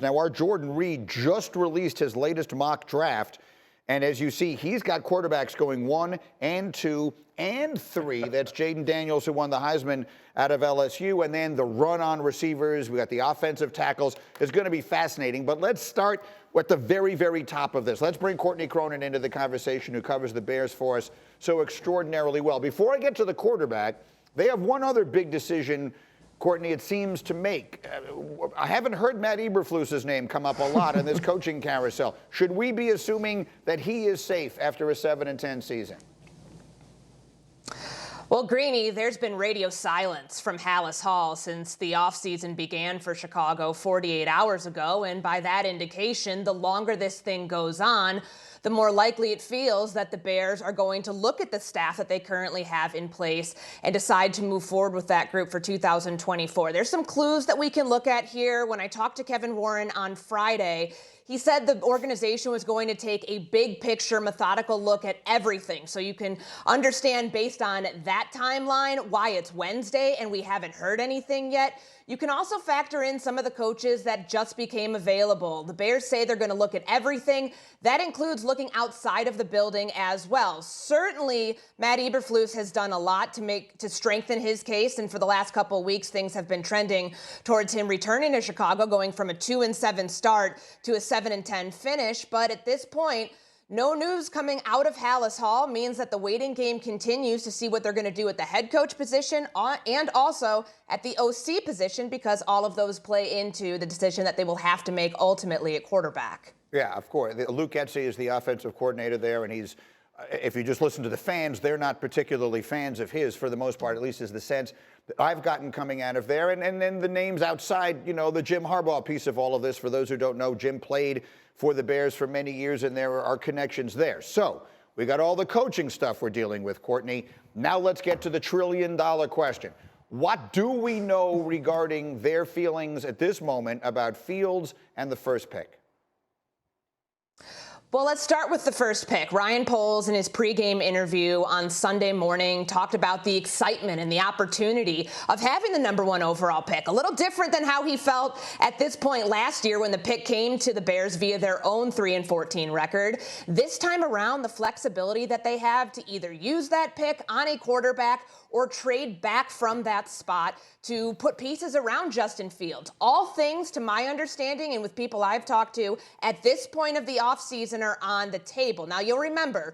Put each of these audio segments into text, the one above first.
Now, our Jordan Reed just released his latest mock draft. And as you see, he's got quarterbacks going 1 and 2 and 3. That's Jaden Daniels, who won the Heisman out of LSU. And then the run on receivers. We got the offensive tackles. It's going to be fascinating. But let's start at the very, very top of this. Let's bring Courtney Cronin into the conversation, who covers the Bears for us so extraordinarily well. Before I get to the quarterback, they have one other big decision, Courtney, it seems to make. I haven't heard Matt Eberflus's name come up a lot in this coaching carousel. Should we be assuming that he is safe after a 7-10 season? Well, Greeny, there's been radio silence from Halas Hall since the offseason began for Chicago 48 hours ago. And by that indication, the longer this thing goes on, the more likely it feels that the Bears are going to look at the staff that they currently have in place and decide to move forward with that group for 2024. There's some clues that we can look at here. When I talked to Kevin Warren on Friday, he said the organization was going to take a big picture, methodical look at everything. So you can understand based on that timeline why it's Wednesday and we haven't heard anything yet. You can also factor in some of the coaches that just became available. The Bears say they're going to look at everything. That includes looking outside of the building as well. Certainly, Matt Eberflus has done a lot to strengthen his case. And for the last couple of weeks, things have been trending towards him returning to Chicago, going from a 2-7 start to a 7-10 finish. But at this point, no news coming out of Halas Hall means that the waiting game continues to see what they're going to do at the head coach position and also at the OC position, because all of those play into the decision that they will have to make ultimately at quarterback. Yeah, of course. Luke Getsy is the offensive coordinator there, and he's, if you just listen to the fans, they're not particularly fans of his for the most part, at least is the sense that I've gotten coming out of there. And then the names outside, you know, the Jim Harbaugh piece of all of this. For those who don't know, Jim played for the Bears for many years, and there are connections there. So we got all the coaching stuff we're dealing with, Courtney. Now let's get to the trillion-dollar question. What do we know regarding their feelings at this moment about Fields and the first pick? Well, let's start with the first pick. Ryan Poles, in his pregame interview on Sunday morning, talked about the excitement and the opportunity of having the #1 overall pick. A little different than how he felt at this point last year when the pick came to the Bears via their own 3-14 record. This time around, the flexibility that they have to either use that pick on a quarterback or trade back from that spot to put pieces around Justin Fields. All things, to my understanding and with people I've talked to, at this point of the offseason are on the table. Now, you'll remember,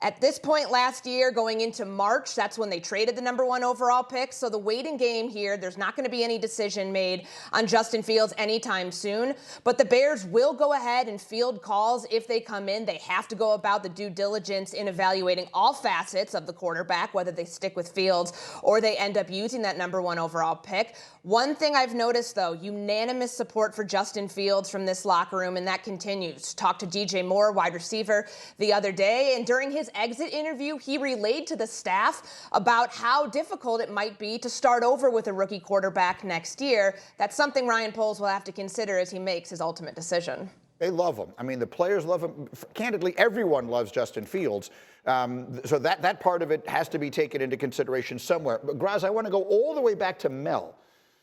at this point last year, going into March, that's when they traded the #1 overall pick. So the waiting game here, there's not going to be any decision made on Justin Fields anytime soon. But the Bears will go ahead and field calls if they come in. They have to go about the due diligence in evaluating all facets of the quarterback, whether they stick with Fields or they end up using that #1 overall pick. One thing I've noticed, though, unanimous support for Justin Fields from this locker room, and that continues. Talked to DJ Moore, wide receiver, the other day, and during his exit interview, he relayed to the staff about how difficult it might be to start over with a rookie quarterback next year. That's something Ryan Poles will have to consider as he makes his ultimate decision. They love him. I mean, the players love him. Candidly, everyone loves Justin Fields. So that part of it has to be taken into consideration somewhere. But, Graz, I want to go all the way back to Mel.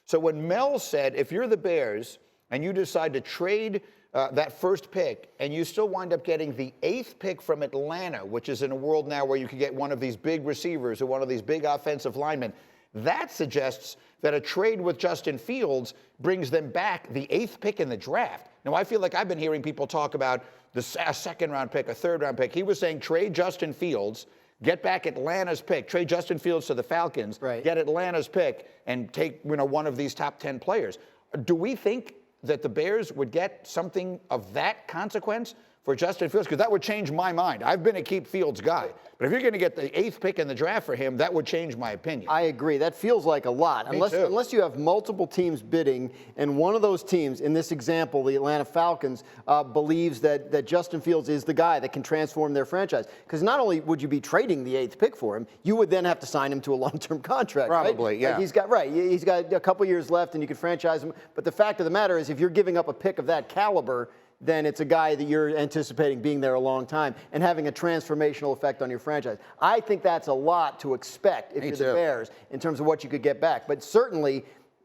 So when Mel said, if you're the Bears and you decide to trade that first pick and you still wind up getting the 8th pick from Atlanta, which is in a world now where you could get one of these big receivers or one of these big offensive linemen, that suggests that a trade with Justin Fields brings them back the 8th pick in the draft. Now, I feel like I've been hearing people talk about a second-round pick, a third-round pick. He was saying trade Justin Fields, get back Atlanta's pick, trade Justin Fields to the Falcons, right, get Atlanta's pick, and take one of these top 10 players. Do we think that the Bears would get something of that consequence for Justin Fields? Because that would change my mind. I've been a keep Fields guy. But if you're going to get the 8th pick in the draft for him, that would change my opinion. I agree. That feels like a lot. Unless you have multiple teams bidding, and one of those teams, in this example, the Atlanta Falcons, believes that Justin Fields is the guy that can transform their franchise. Because not only would you be trading the 8th pick for him, you would then have to sign him to a long-term contract. Probably, right? yeah. Like he's got a couple years left, and you could franchise him. But the fact of the matter is, if you're giving up a pick of that caliber, then it's a guy that you're anticipating being there a long time and having a transformational effect on your franchise. I think that's a lot to expect if you're the Bears in terms of what you could get back. But certainly,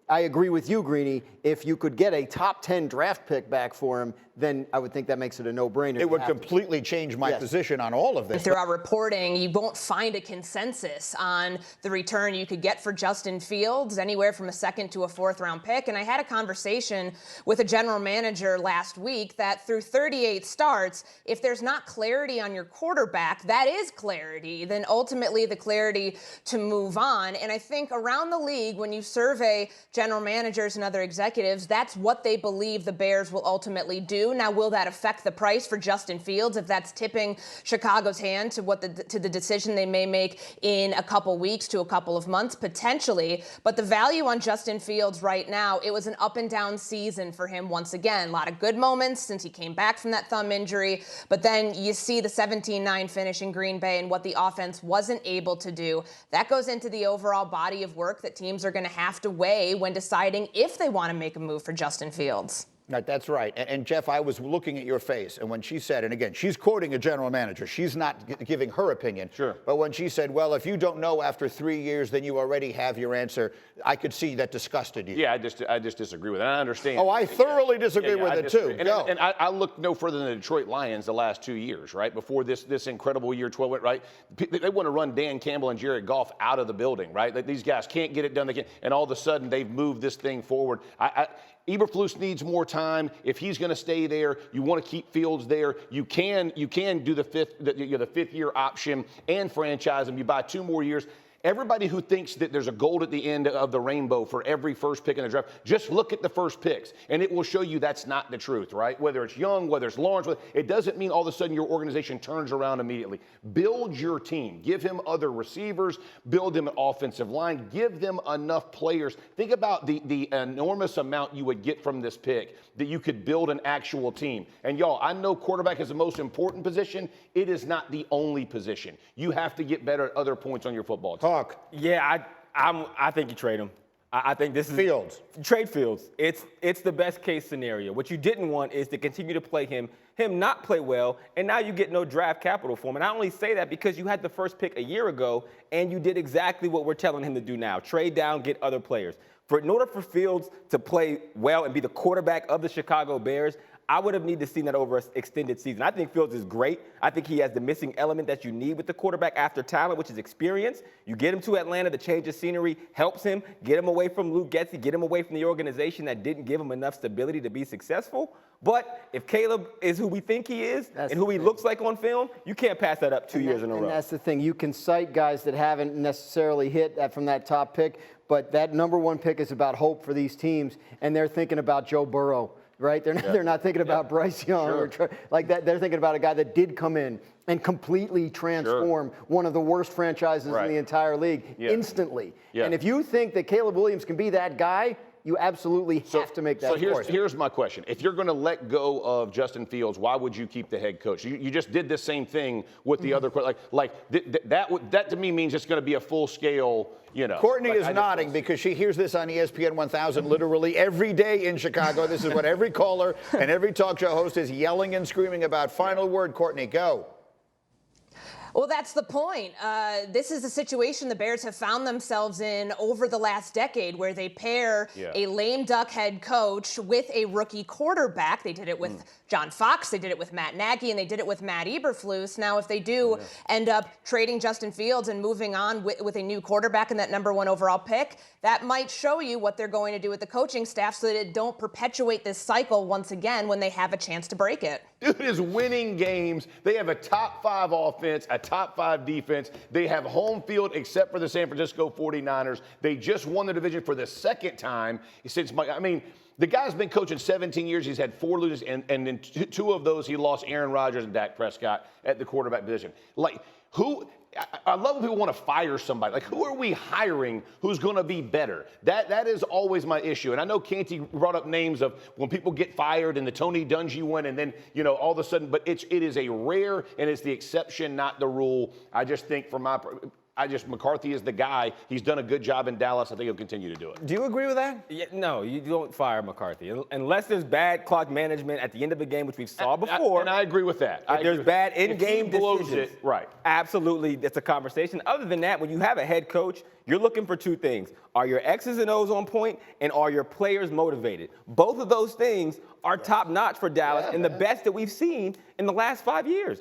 I agree with you, Greeny. If you could get a top 10 draft pick back for him, then I would think that makes it a no-brainer. It would completely change my position on all of this. Throughout reporting, you won't find a consensus on the return you could get for Justin Fields, anywhere from a second to a fourth-round pick. And I had a conversation with a general manager last week that through 38 starts, if there's not clarity on your quarterback, that is clarity, then ultimately the clarity to move on. And I think around the league, when you survey general managers and other executives, that's what they believe the Bears will ultimately do. Now, will that affect the price for Justin Fields if that's tipping Chicago's hand to the decision they may make in a couple weeks to a couple of months? Potentially. But the value on Justin Fields right now, it was an up and down season for him once again. A lot of good moments since he came back from that thumb injury. But then you see the 17-9 finish in Green Bay and what the offense wasn't able to do. That goes into the overall body of work that teams are going to have to weigh when deciding if they want to make a move for Justin Fields. Right, that's right. And Jeff, I was looking at your face, and when she said, and again, she's quoting a general manager. She's not giving her opinion. Sure. But when she said, well, if you don't know after 3 years, then you already have your answer, I could see that disgusted you. Yeah, I just disagree with it. I understand. Oh, I thoroughly disagree with it, too. And I look no further than the Detroit Lions the last 2 years, right? Before this incredible year 12, right? They want to run Dan Campbell and Jared Goff out of the building, right? Like, these guys can't get it done. And all of a sudden, they've moved this thing forward. Eberflus needs more time. If he's going to stay there, you want to keep Fields there. You can do the fifth year option and franchise him. You buy 2 more years. Everybody who thinks that there's a gold at the end of the rainbow for every first pick in the draft, just look at the first picks, and it will show you that's not the truth, right? Whether it's Young, whether it's Lawrence, it doesn't mean all of a sudden your organization turns around immediately. Build your team. Give him other receivers. Build him an offensive line. Give them enough players. Think about the enormous amount you would get from this pick that you could build an actual team. And y'all, I know quarterback is the most important position. It is not the only position. You have to get better at other points on your football team. Yeah, I think you trade him. I think this is Fields. Trade Fields. It's the best case scenario. What you didn't want is to continue to play him not play well, and now you get no draft capital for him. And I only say that because you had the first pick a year ago, and you did exactly what we're telling him to do now. Trade down, get other players. In order for Fields to play well and be the quarterback of the Chicago Bears, I would have needed to see that over an extended season. I think Fields is great. I think he has the missing element that you need with the quarterback after talent, which is experience. You get him to Atlanta, the change of scenery helps him. Get him away from Luke Getsy, get him away from the organization that didn't give him enough stability to be successful. But if Caleb is who we think he is and who he looks like on film, you can't pass that up 2 years in a row. And that's the thing. You can cite guys that haven't necessarily hit from that top pick, but that number 1 pick is about hope for these teams, and they're thinking about Joe Burrow. Right? They're not thinking about Bryce Young or like that. They're thinking about a guy that did come in and completely transform one of the worst franchises in the entire league instantly. Yeah. And if you think that Caleb Williams can be that guy, you absolutely have to make that choice. So here's my question. If you're going to let go of Justin Fields, why would you keep the head coach? You just did the same thing with the other that to me means it's going to be a full scale. Courtney is nodding because she hears this on ESPN 1000 literally every day in Chicago. This is what every caller and every talk show host is yelling and screaming about. Final word, Courtney, go. Well, that's the point. This is a situation the Bears have found themselves in over the last decade where they pair a lame duck head coach with a rookie quarterback. They did it with John Fox, they did it with Matt Nagy, and they did it with Matt Eberflus. Now, if they do end up trading Justin Fields and moving on with a new quarterback and that number 1 overall pick, that might show you what they're going to do with the coaching staff so that it don't perpetuate this cycle once again when they have a chance to break it. Dude is winning games. They have a top 5 offense, a top 5 defense. They have home field except for the San Francisco 49ers. They just won the division for the second time since the guy's been coaching 17 years. He's had 4 losses, and in 2 of those, he lost Aaron Rodgers and Dak Prescott at the quarterback position. I love when people want to fire somebody. Like, who are we hiring who's going to be better? That is always my issue. And I know Canty brought up names of when people get fired and the Tony Dungy one, and then, all of a sudden, but it is a rare and it's the exception, not the rule. I just think McCarthy is the guy. He's done a good job in Dallas. I think he'll continue to do it. Do you agree with that? Yeah, no, you don't fire McCarthy unless there's bad clock management at the end of the game, which we've saw before. And I agree with that. If there's bad in-game decisions, it, right? Absolutely, that's a conversation. Other than that, when you have a head coach, you're looking for two things: are your X's and O's on point, and are your players motivated? Both of those things are top notch for Dallas and the best that we've seen in the last 5 years.